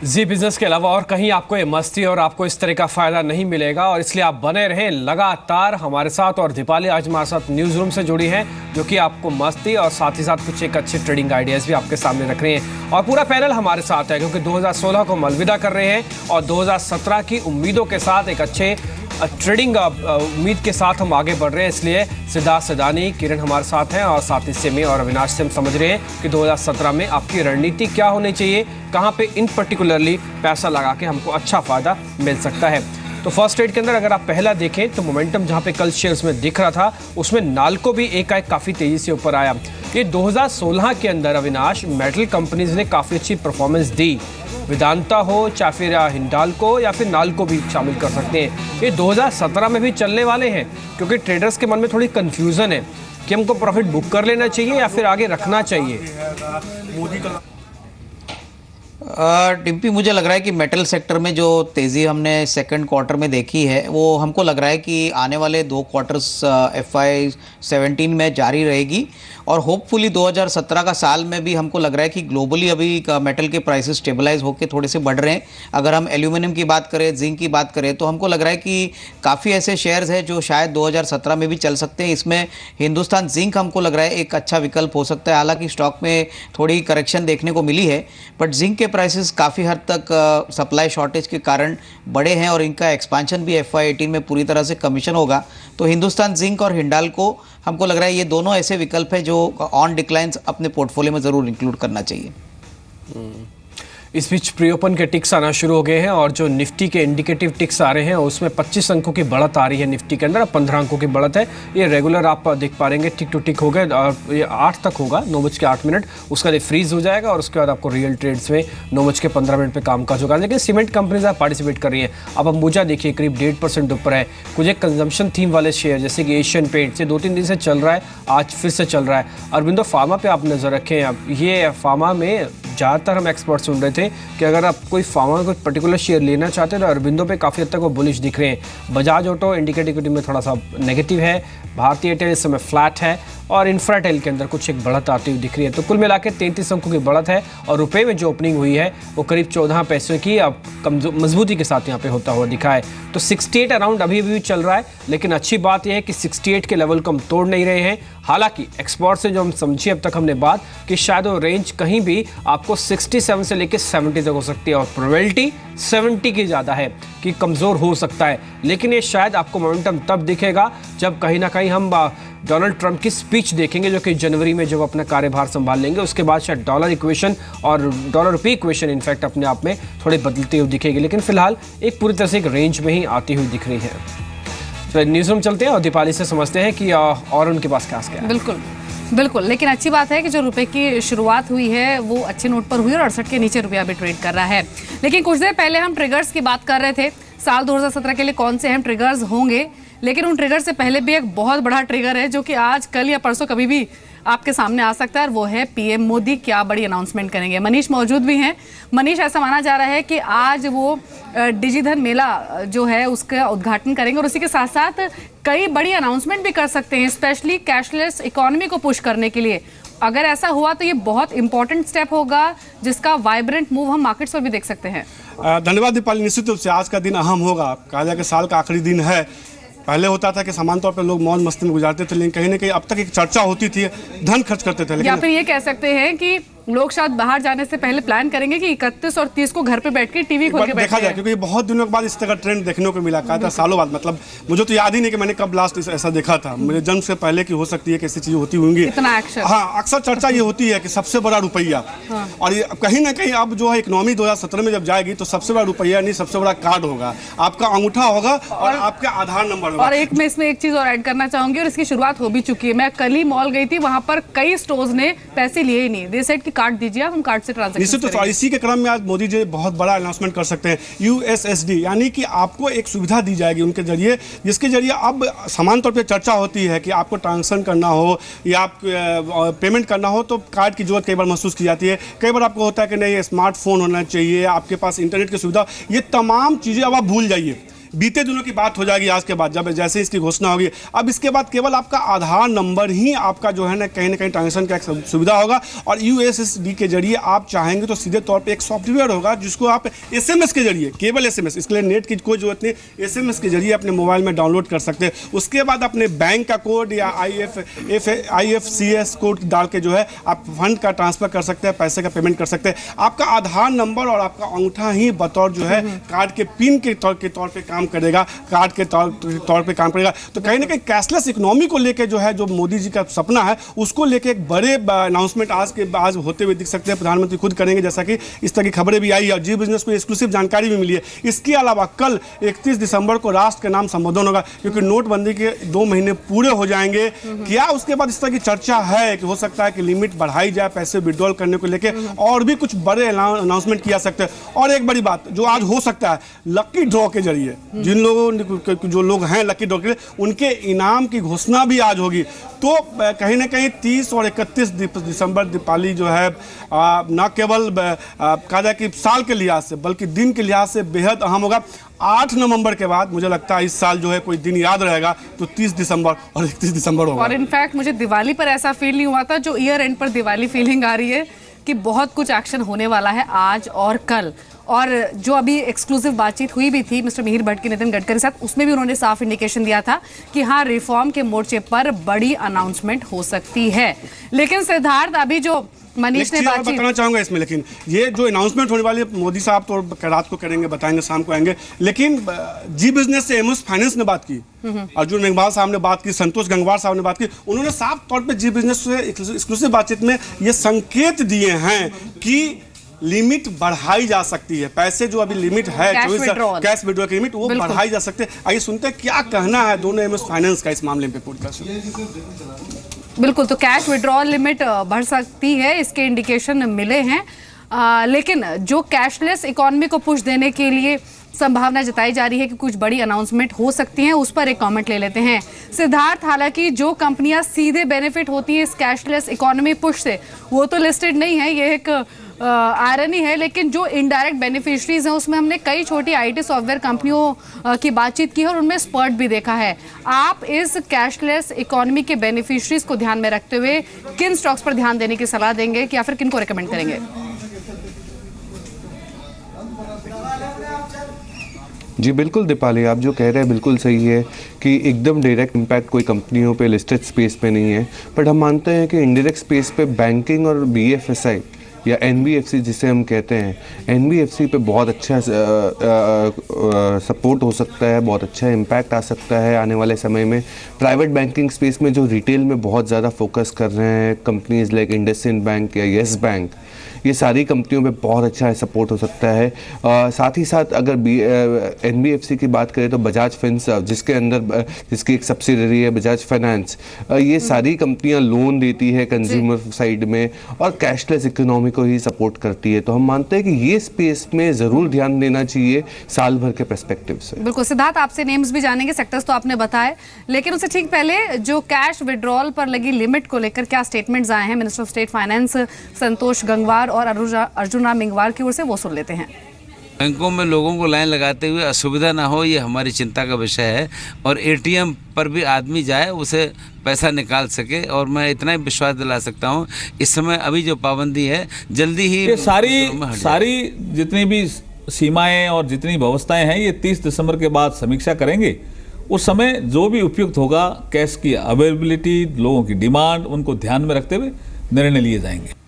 जी business के अलावा और कहीं आपको ये मस्ती और आपको इस तरह का फायदा नहीं मिलेगा और इसलिए आप बने रहें लगातार हमारे साथ। और दीपाली आज हमारे साथ न्यूज़ रूम से जुड़ी हैं जो कि आपको मस्ती और साथ ही साथ कुछ एक अच्छे ट्रेडिंग आइडियाज़ भी आपके सामने रख रहे हैं। और पूरा पैनल हमारे साथ है क्योंकि 2016 को अलविदा कर रहे हैं और 2017 की उम्मीदों के साथ एक अच्छे ट्रेडिंग उम्मीद के साथ हम आगे बढ़ रहे हैं। इसलिए सिद्धार्थ सदानी, किरण हमारे साथ हैं और साथ ही से और अविनाश से हम समझ रहे हैं कि 2017 में आपकी रणनीति क्या होनी चाहिए, कहां पे इन पर्टिकुलरली पैसा लगा के हमको अच्छा फायदा मिल सकता है। तो फर्स्ट ट्रेड के अंदर अगर आप पहला देखें तो मोमेंटम जहां पे कल शेयर्स में दिख रहा था उसमें नाल्को भी एकाएक काफ़ी तेज़ी से ऊपर आया। ये 2016 के अंदर अविनाश मेटल कंपनीज ने काफ़ी अच्छी परफॉर्मेंस दी, वेदांता हो चाहे फिर हिंडाल्को या फिर नाल्को भी शामिल कर सकते हैं। ये 2017 में भी चलने वाले हैं क्योंकि ट्रेडर्स के मन में थोड़ी कंफ्यूजन है कि हमको प्रॉफिट बुक कर लेना चाहिए या फिर आगे रखना चाहिए। डिम्पी, मुझे लग रहा है कि मेटल सेक्टर में जो तेज़ी हमने सेकंड क्वार्टर में देखी है वो हमको लग रहा है कि आने वाले 2 क्वार्टर्स FY17 में जारी रहेगी और होपफुली 2017 का साल में भी हमको लग रहा है कि ग्लोबली अभी मेटल के प्राइसेस स्टेबलाइज होकर थोड़े से बढ़ रहे हैं। अगर हम एल्यूमिनियम की बात करें, जिंक की बात करें तो हमको लग रहा है कि काफ़ी ऐसे शेयर्स हैं जो शायद 2017 में भी चल सकते हैं। इसमें हिंदुस्तान जिंक हमको लग रहा है एक अच्छा विकल्प हो सकता है। हालांकि स्टॉक में थोड़ी करेक्शन देखने को मिली है बट जिंक के प्राइसेस काफ़ी हद तक सप्लाई शॉर्टेज के कारण बड़े हैं और इनका एक्सपांशन भी FY18 में पूरी तरह से कमीशन होगा। तो हिंदुस्तान जिंक और हिंडाल्को हमको लग रहा है ये दोनों ऐसे विकल्प हैं जो ऑन डिक्लाइंस अपने पोर्टफोलियो में ज़रूर इंक्लूड करना चाहिए। इस बीच प्री ओपन के टिक्स आना शुरू हो गए हैं और जो निफ्टी के इंडिकेटिव टिक्स आ रहे हैं उसमें 25 अंकों की बढ़त आ रही है निफ्टी के अंदर, 15 अंकों की बढ़त है। ये रेगुलर आप देख पा रहेंगे, टिक टू टिक हो गए और ये 8 तक होगा, 9:08, उसका बाद फ्रीज हो जाएगा और उसके बाद आपको रियल ट्रेड्स में 9:15 पे कामकाज होगा। लेकिन सीमेंट कंपनीज आप पार्टिसिपेट कर रही हैं। अब अंबुजा देखिए करीब 1.5% ऊपर है। कुछ एक कंजम्पशन थीम वाले शेयर जैसे कि एशियन पेंट से 2-3 दिन से चल रहा है, आज फिर से चल रहा है। अरबिंदो फार्मा पे आप नज़र रखें। अब ये फार्मा में ज़्यादातर हम एक्सपर्ट सुन रहे थे कि अगर आप कोई फार्मा कोई पर्टिकुलर शेयर लेना चाहते हैं तो अरबिंदो पे काफ़ी हद तक वो बुलिश दिख रहे हैं। बजाज ऑटो इंडिकेटिव इक्विटी में थोड़ा सा नेगेटिव है, भारतीय एयरटेल इस समय फ्लैट है और इंफ्राटेल के अंदर कुछ एक बढ़त आती हुई दिख रही है। तो कुल मिला के 33 अंकों की बढ़त है और रुपए में जो ओपनिंग हुई है वो करीब 14 पैसे की अब मजबूती के साथ यहाँ पे होता हुआ दिखा है। तो 68 अराउंड अभी भी चल रहा है, लेकिन अच्छी बात यह है कि 68 के लेवल को हम तोड़ नहीं रहे हैं। हालांकि एक्सपर्ट से जो हम समझी अब तक हमने बात कि शायद वो रेंज कहीं भी आपको 67 से लेकर 70 तक हो सकती है और प्रोबेबिलिटी 70 की ज़्यादा है कि कमज़ोर हो सकता है। लेकिन ये शायद आपको मोमेंटम तब दिखेगा जब कहीं ना कहीं हम डोनाल्ड ट्रंप की स्पीच देखेंगे जो कि जनवरी में जब अपना कार्यभार संभाल लेंगे। उसके बाद शायद डॉलर इक्वेशन और डॉलर रुपये इक्वेशन इनफैक्ट अपने आप में थोड़ी बदलती हुई दिखेगी, लेकिन फिलहाल एक पूरी तरह से एक रेंज में ही आती हुई दिख रही है। तो न्यूज़ रूम चलते हैं और दीपाली से समझते हैं कि और उनके पास क्या है। बिल्कुल, लेकिन अच्छी बात है कि जो रुपए की शुरुआत हुई है वो अच्छे नोट पर हुई और 68 के नीचे रुपया भी ट्रेड कर रहा है। लेकिन कुछ देर पहले हम ट्रिगर्स की बात कर रहे थे, साल 2017 के लिए कौन से अहम ट्रिगर्स होंगे, लेकिन उन ट्रिगर से पहले भी एक बहुत बड़ा ट्रिगर है जो कि आज, कल या परसों कभी भी आपके सामने आ सकता है और वो है पीएम मोदी क्या बड़ी अनाउंसमेंट करेंगे। मनीष मौजूद भी हैं। मनीष, ऐसा माना जा रहा है कि आज वो डिजिधन मेला जो है उसका उद्घाटन करेंगे और उसी के साथ साथ कई बड़ी अनाउंसमेंट भी कर सकते हैं, स्पेशली कैशलेस इकोनॉमी को पुश करने के लिए। अगर ऐसा हुआ तो ये बहुत इंपॉर्टेंट स्टेप होगा जिसका वाइब्रेंट मूव हम मार्केट्स पर भी देख सकते हैं। धन्यवाद दीपाली। निश्चित रूप से आज का दिन अहम होगा। कहा जाए कि साल का आखिरी दिन है। पहले होता था कि सामान्य तौर पर लोग मौज मस्ती में गुजारते थे, लेकिन कहीं ना कहीं अब तक एक चर्चा होती थी, धन खर्च करते थे। या फिर ये कह सकते हैं कि लोग शायद बाहर जाने से पहले प्लान करेंगे कि 31 और 30 को घर पे बैठ के टीवी खोल के देखा जाए, क्योंकि बहुत दिनों के बाद इस तरह का ट्रेंड देखने को मिला। कहा था सालों बाद, मतलब मुझे तो याद ही नहीं कि मैंने कब लास्ट ऐसा देखा था। मेरे जन्म से पहले की हो सकती है कि ऐसी चीजें होती होंगी। हाँ, अक्सर चर्चा ये होती है कि सबसे बड़ा रुपया। और कहीं ना कहीं अब जो है इकोनॉमी 2017 में जब जाएगी तो सबसे बड़ा रुपया नहीं, सबसे बड़ा कार्ड होगा, आपका अंगूठा होगा और आपका आधार नंबर होगा। और एक मैं इसमें एक चीज और ऐड करना चाहूंगी और इसकी शुरुआत हो भी चुकी है। मैं कल ही मॉल गई थी, वहां पर कई स्टोर्स ने पैसे लिए ही नहीं, दे सेड कि कार्ड दीजिए, हम कार्ड से ट्रांजैक्शन निश्चित तो इसी के क्रम में आज मोदी जी बहुत बड़ा अनाउंसमेंट कर सकते हैं। USSD यानी कि आपको एक सुविधा दी जाएगी उनके जरिए, जिसके जरिए अब समान तौर पे चर्चा होती है कि आपको ट्रांजेक्शन करना हो या आप पेमेंट करना हो तो कार्ड की जरूरत कई बार महसूस की जाती है। कई बार आपको होता है कि नहीं स्मार्टफोन होना चाहिए, आपके पास इंटरनेट की सुविधा, ये तमाम चीज़ें अब आप भूल जाइए। बीते दिनों की बात हो जाएगी आज के बाद, जब जैसे इसकी घोषणा होगी। अब इसके बाद केवल आपका आधार नंबर ही आपका जो है ना कहीं ट्रांजेक्शन का एक सुविधा होगा, और USSD के जरिए आप चाहेंगे तो सीधे तौर पे एक सॉफ्टवेयर होगा जिसको आप SMS के जरिए, केवल SMS, इसके लिए नेट की कोई जरूरत नहीं, SMS के जरिए अपने मोबाइल में डाउनलोड कर सकते हैं। उसके बाद अपने बैंक का कोड या IFCS कोड डाल के जो है आप फंड का ट्रांसफर कर सकते हैं, पैसे का पेमेंट कर सकते हैं। आपका आधार नंबर और आपका अंगूठा ही बतौर जो है कार्ड के पिन के तौर पे काम करेगा, कार्ड के तौर पे काम करेगा। तो कहीं ना कहीं कैशलेस इकोनॉमी को लेके जो है, जो मोदी जी का सपना है, उसको लेके एक बड़े अनाउंसमेंट आज होते हुए दिख सकते हैं। प्रधानमंत्री खुद करेंगे, जैसा कि इस तरह की खबरें भी आई है और जी बिजनेस को एक्सक्लूसिव जानकारी भी मिली है। इसके अलावा कल 31 दिसंबर को राष्ट्र के नाम संबोधन होगा, क्योंकि नोटबंदी के 2 महीने पूरे हो जाएंगे। क्या उसके बाद इस तरह की चर्चा है कि हो सकता है कि लिमिट बढ़ाई जाए पैसे विड्रॉल करने को लेके, और भी कुछ बड़े अनाउंसमेंट किया सकते हैं। और एक बड़ी बात जो आज हो सकता है, लकी ड्रॉ के जरिए जिन लोगों जो लोग हैं लकी ड्रॉ के लिए, उनके इनाम की घोषणा भी आज होगी। तो कहीं ना कहीं 30 और 31 दिसंबर दीपावली जो है न केवल कहा जाए कि साल के लिहाज से बल्कि दिन के लिहाज से बेहद अहम होगा। 8 नवंबर के बाद मुझे लगता है इस साल जो है कोई दिन याद रहेगा तो 30 दिसंबर और 31 दिसंबर होगा। और इनफैक्ट मुझे दिवाली पर ऐसा फील नहीं हुआ था जो ईयर एंड पर दिवाली फीलिंग आ रही है कि बहुत कुछ एक्शन होने वाला है आज और कल। और जो अभी एक्सक्लूसिव बातचीत हुई भी थी मिस्टर मिहिर भट्ट की नितिन गडकरी साथ, उसमें भी उन्होंने साफ इंडिकेशन दिया था कि हाँ, रिफॉर्म के मोर्चे पर बड़ी अनाउंसमेंट हो सकती है। लेकिन सिद्धार्थ, अभी जो मनीष ने बातचीत बताना चाहूंगा इसमें, लेकिन ये जो अनाउंसमेंट होने वाली है, मोदी साहब तो रात को करेंगे, बताएंगे, शाम को आएंगे। लेकिन जी बिजनेस से एमएस फाइनेंस ने बात की, अर्जुन मेघवाल साहब ने बात की, संतोष गंगवार साहब ने बात की। उन्होंने साफ तौर पे जी बिजनेस से एक्सक्लूसिव बातचीत में ये संकेत दिए हैं कि लिमिट बढ़ाई जा सकती है। पैसे जो अभी लिमिट है कैश विड्रॉल की लिमिट, वो बढ़ाई जा सकती है। आइए सुनते हैं क्या कहना है दोनों एमएस फाइनेंस का इस मामले में। बिल्कुल, तो कैश विड्रॉल लिमिट बढ़ सकती है, इसके इंडिकेशन मिले हैं। लेकिन जो कैशलेस इकोनॉमी को पुश देने के लिए संभावना जताई जा रही है कि कुछ बड़ी अनाउंसमेंट हो सकती हैं, उस पर एक कमेंट ले लेते हैं सिद्धार्थ। हालांकि जो कंपनियां सीधे बेनिफिट होती हैं इस कैशलेस इकोनॉमी पुश से, वो तो लिस्टेड नहीं है, ये एक आयरनी है। लेकिन जो इनडायरेक्ट बेनिफिशरीज हैं उसमें हमने कई छोटी IT सॉफ्टवेयर कंपनियों की बातचीत की है और उनमें स्पर्ट भी देखा है। आप इस कैशलेस इकोनॉमी के बेनिफिशरीज को ध्यान में रखते हुए किन स्टॉक्स पर ध्यान देने की सलाह देंगे, या फिर किन को रिकमेंड करेंगे? जी बिल्कुल दीपाली, आप जो कह रहे हैं बिल्कुल सही है कि एकदम डायरेक्ट इम्पैक्ट कोई कंपनियों पे लिस्टेड स्पेस पे नहीं है, बट हम मानते हैं कि इनडायरेक्ट स्पेस पे बैंकिंग और BFSI या NBFC जिसे हम कहते हैं, NBFC पे बहुत अच्छा सपोर्ट हो सकता है, बहुत अच्छा इम्पैक्ट आ सकता है आने वाले समय में। प्राइवेट बैंकिंग स्पेस में जो रिटेल में बहुत ज़्यादा फोकस कर रहे हैं कंपनीज लाइक इंडसइंड बैंक या येस बैंक, ये सारी कंपनियों पे बहुत अच्छा सपोर्ट हो सकता है। साथ ही साथ अगर NBFC की बात करें तो बजाज फिनसर्व, जिसके अंदर जिसकी एक सब्सिडरी है बजाज फाइनेंस, ये सारी कंपनियां लोन देती है कंज्यूमर साइड में और कैशलेस इकोनॉमी को ही सपोर्ट करती है। तो हम मानते हैं कि ये स्पेस में ज़रूर ध्यान देना चाहिए साल भर के पर्सपेक्टिव से। बिल्कुल सिद्धार्थ, आपसे नेम्स भी जानेंगे, सेक्टर्स तो आपने बताए, लेकिन उससे ठीक पहले जो कैश विड्रॉल पर लगी लिमिट को लेकर क्या स्टेटमेंट्स आए हैं minister of state finance Santosh Gangwar और अर्जुन राम मेघवाल की ओर से, वो सुन लेते हैं। बैंकों में लोगों को लाइन लगाते हुए असुविधा ना हो, ये हमारी चिंता का विषय है, और ATM पर भी आदमी जाए उसे पैसा निकाल सके। और मैं इतना ही विश्वास दिला सकता हूँ, इस समय अभी जो पाबंदी है जल्दी ही ये सारी जितनी भी सीमाएं और जितनी व्यवस्थाएं हैं ये 30 दिसंबर के बाद समीक्षा करेंगे। उस समय जो भी उपयुक्त होगा, कैश की अवेलेबिलिटी, लोगों की डिमांड, उनको ध्यान में रखते हुए निर्णय लिए जाएंगे।